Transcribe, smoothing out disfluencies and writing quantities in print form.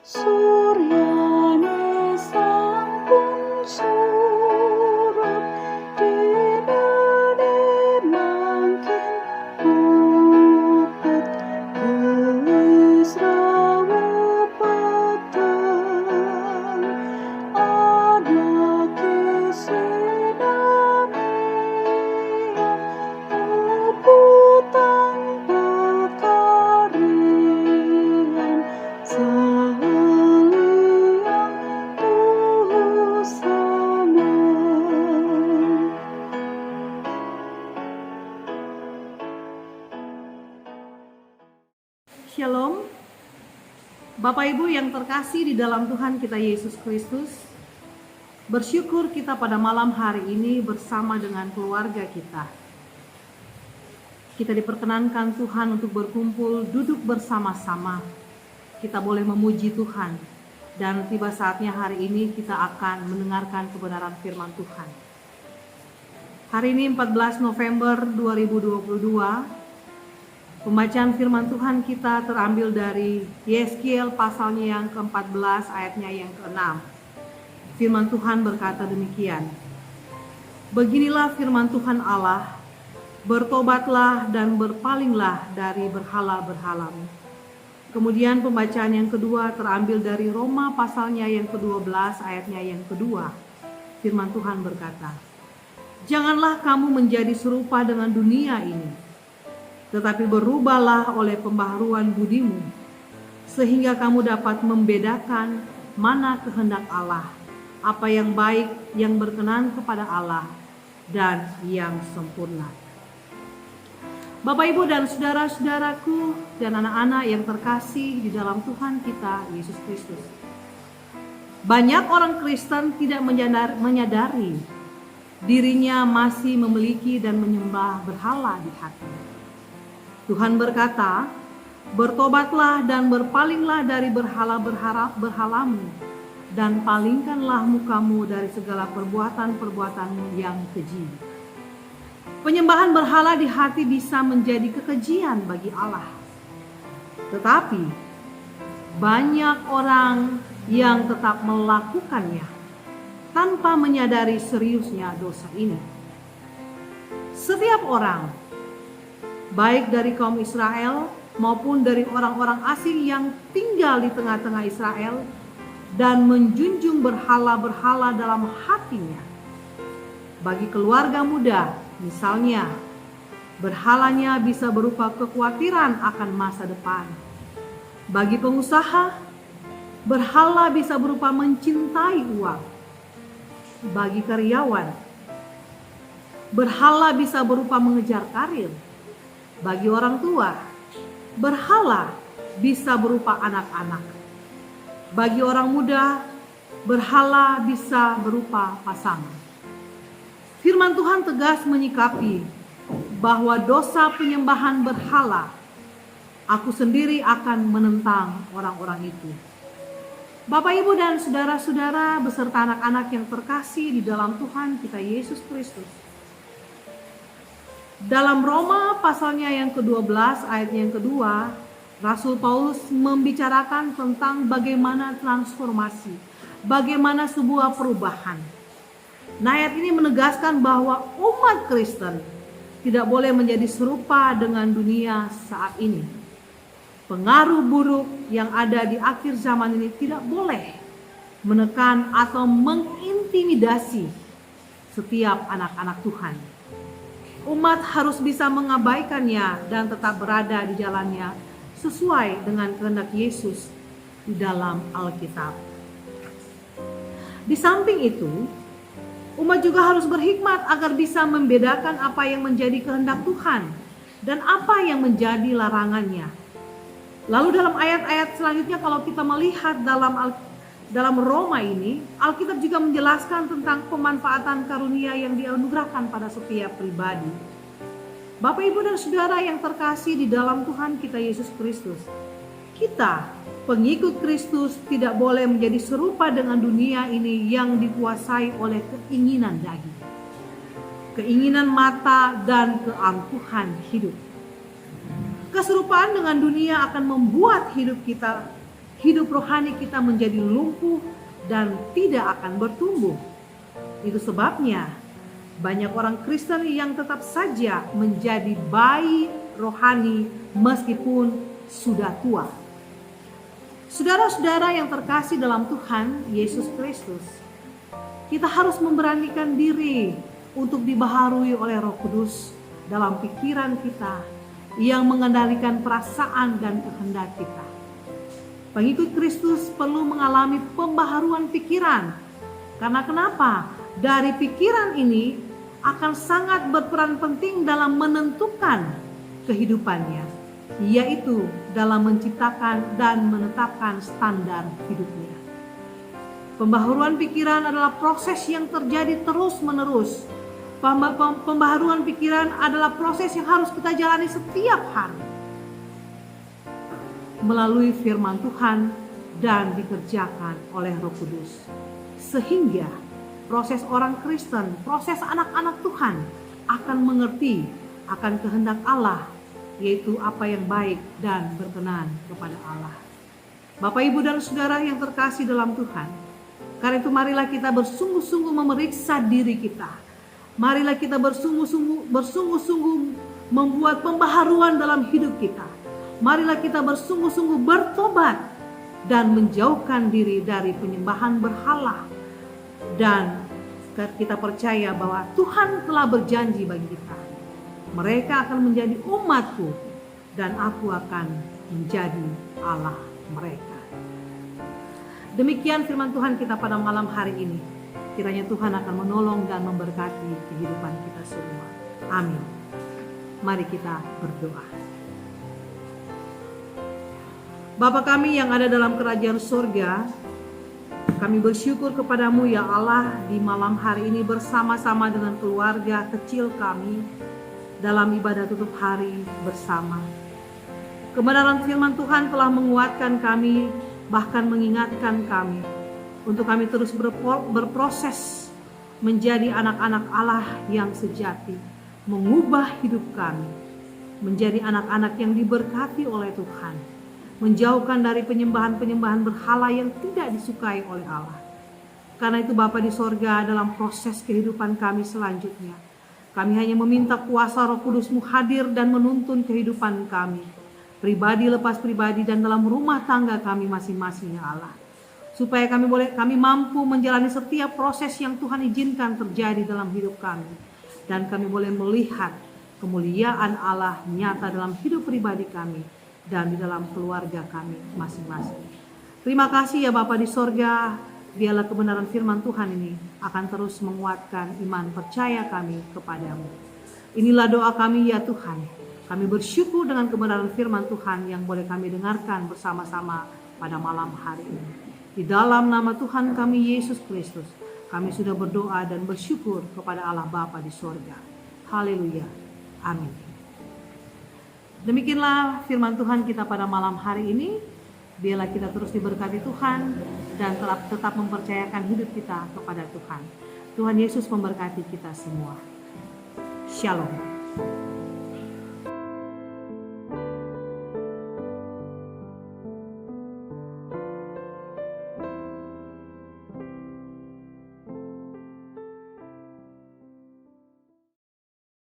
Suryane sampun surup dinane mangkin mupet wis rawuh peteng ana kesinamian uputan pekarian saliang tusana. Shalom, Bapak Ibu yang terkasih di dalam Tuhan kita Yesus Kristus. Bersyukur kita pada malam hari ini bersama dengan keluarga kita. Kita diperkenankan Tuhan untuk berkumpul, duduk bersama-sama. Kita boleh memuji Tuhan. Dan tiba saatnya hari ini kita akan mendengarkan kebenaran firman Tuhan. Hari ini 14 November 2022. Pembacaan firman Tuhan kita terambil dari Yeskiel pasalnya yang ke-14 ayatnya yang ke-6. Firman Tuhan berkata demikian. Beginilah firman Tuhan Allah, bertobatlah dan berpalinglah dari berhala-berhalamu. Kemudian pembacaan yang kedua terambil dari Roma pasalnya yang ke-12 ayatnya yang kedua. Firman Tuhan berkata, janganlah kamu menjadi serupa dengan dunia ini, tetapi berubahlah oleh pembaharuan budimu, sehingga kamu dapat membedakan mana kehendak Allah, apa yang baik, yang berkenan kepada Allah, dan yang sempurna. Bapak, Ibu, dan saudara-saudaraku, dan anak-anak yang terkasih di dalam Tuhan kita, Yesus Kristus. Banyak orang Kristen tidak menyadari dirinya masih memiliki dan menyembah berhala di hati. Tuhan berkata, bertobatlah dan berpalinglah dari berhalamu, dan palingkanlah mukamu dari segala perbuatan-perbuatanmu yang keji. Penyembahan berhala di hati bisa menjadi kekejian bagi Allah. Tetapi, banyak orang yang tetap melakukannya tanpa menyadari seriusnya dosa ini. Setiap orang, baik dari kaum Israel maupun dari orang-orang asing yang tinggal di tengah-tengah Israel dan menjunjung berhala-berhala dalam hatinya. Bagi keluarga muda, misalnya, berhalanya bisa berupa kekhawatiran akan masa depan. Bagi pengusaha, berhala bisa berupa mencintai uang. Bagi karyawan, berhala bisa berupa mengejar karir. Bagi orang tua, berhala bisa berupa anak-anak. Bagi orang muda, berhala bisa berupa pasangan. Firman Tuhan tegas menyikapi bahwa dosa penyembahan berhala, aku sendiri akan menentang orang-orang itu. Bapak, Ibu, dan saudara-saudara beserta anak-anak yang terkasih di dalam Tuhan kita Yesus Kristus. Dalam Roma pasalnya yang ke-12 ayat yang kedua, Rasul Paulus membicarakan tentang bagaimana transformasi, bagaimana sebuah perubahan. Nah, ayat ini menegaskan bahwa umat Kristen tidak boleh menjadi serupa dengan dunia saat ini. Pengaruh buruk yang ada di akhir zaman ini tidak boleh menekan atau mengintimidasi setiap anak-anak Tuhan. Umat harus bisa mengabaikannya dan tetap berada di jalannya sesuai dengan kehendak Yesus di dalam Alkitab. Di samping itu, umat juga harus berhikmat agar bisa membedakan apa yang menjadi kehendak Tuhan dan apa yang menjadi larangannya. Lalu dalam ayat-ayat selanjutnya kalau kita melihat dalam Roma ini, Alkitab juga menjelaskan tentang pemanfaatan karunia yang dianugerahkan pada setiap pribadi. Bapak, Ibu, dan saudara yang terkasih di dalam Tuhan kita Yesus Kristus. Kita, pengikut Kristus, tidak boleh menjadi serupa dengan dunia ini yang dikuasai oleh keinginan daging, keinginan mata, dan keangkuhan hidup. Keserupaan dengan dunia akan membuat hidup kita hidup rohani kita menjadi lumpuh dan tidak akan bertumbuh. Itu sebabnya banyak orang Kristen yang tetap saja menjadi bayi rohani meskipun sudah tua. Saudara-saudara yang terkasih dalam Tuhan Yesus Kristus, kita harus memberanikan diri untuk dibaharui oleh Roh Kudus dalam pikiran kita yang mengendalikan perasaan dan kehendak kita. Pengikut Kristus perlu mengalami pembaharuan pikiran. Karena kenapa? Dari pikiran ini akan sangat berperan penting dalam menentukan kehidupannya, yaitu dalam menciptakan dan menetapkan standar hidupnya. Pembaharuan pikiran adalah proses yang terjadi terus-menerus. Pembaharuan pikiran adalah proses yang harus kita jalani setiap hari melalui firman Tuhan dan dikerjakan oleh Roh Kudus. Sehingga proses orang Kristen, proses anak-anak Tuhan akan mengerti akan kehendak Allah, yaitu apa yang baik dan berkenan kepada Allah. Bapak, Ibu, dan Saudara yang terkasih dalam Tuhan, karena itu marilah kita bersungguh-sungguh memeriksa diri kita. Marilah kita bersungguh-sungguh membuat pembaharuan dalam hidup kita. Marilah kita bersungguh-sungguh bertobat dan menjauhkan diri dari penyembahan berhala. Dan kita percaya bahwa Tuhan telah berjanji bagi kita. Mereka akan menjadi umatku dan aku akan menjadi Allah mereka. Demikian firman Tuhan kita pada malam hari ini. Kiranya Tuhan akan menolong dan memberkati kehidupan kita semua. Amin. Mari kita berdoa. Bapa kami yang ada dalam kerajaan surga, kami bersyukur kepadamu ya Allah di malam hari ini bersama-sama dengan keluarga kecil kami dalam ibadah tutup hari bersama. Kebenaran firman Tuhan telah menguatkan kami, bahkan mengingatkan kami untuk kami terus berproses menjadi anak-anak Allah yang sejati, mengubah hidup kami menjadi anak-anak yang diberkati oleh Tuhan, menjauhkan dari penyembahan-penyembahan berhala yang tidak disukai oleh Allah. Karena itu Bapa di sorga, dalam proses kehidupan kami selanjutnya, kami hanya meminta kuasa Roh Kudus-Mu hadir dan menuntun kehidupan kami, pribadi lepas pribadi dan dalam rumah tangga kami masing-masing ya Allah. Supaya kami mampu menjalani setiap proses yang Tuhan izinkan terjadi dalam hidup kami. Dan kami boleh melihat kemuliaan Allah nyata dalam hidup pribadi kami dan di dalam keluarga kami masing-masing. Terima kasih ya Bapa di sorga, biarlah kebenaran firman Tuhan ini akan terus menguatkan iman percaya kami kepadamu. Inilah doa kami ya Tuhan. Kami bersyukur dengan kebenaran firman Tuhan yang boleh kami dengarkan bersama-sama pada malam hari ini. Di dalam nama Tuhan kami Yesus Kristus, kami sudah berdoa dan bersyukur kepada Allah Bapa di sorga. Haleluya. Amin. Demikianlah firman Tuhan kita pada malam hari ini. Biarlah kita terus diberkati Tuhan dan tetap mempercayakan hidup kita kepada Tuhan. Tuhan Yesus memberkati kita semua. Shalom.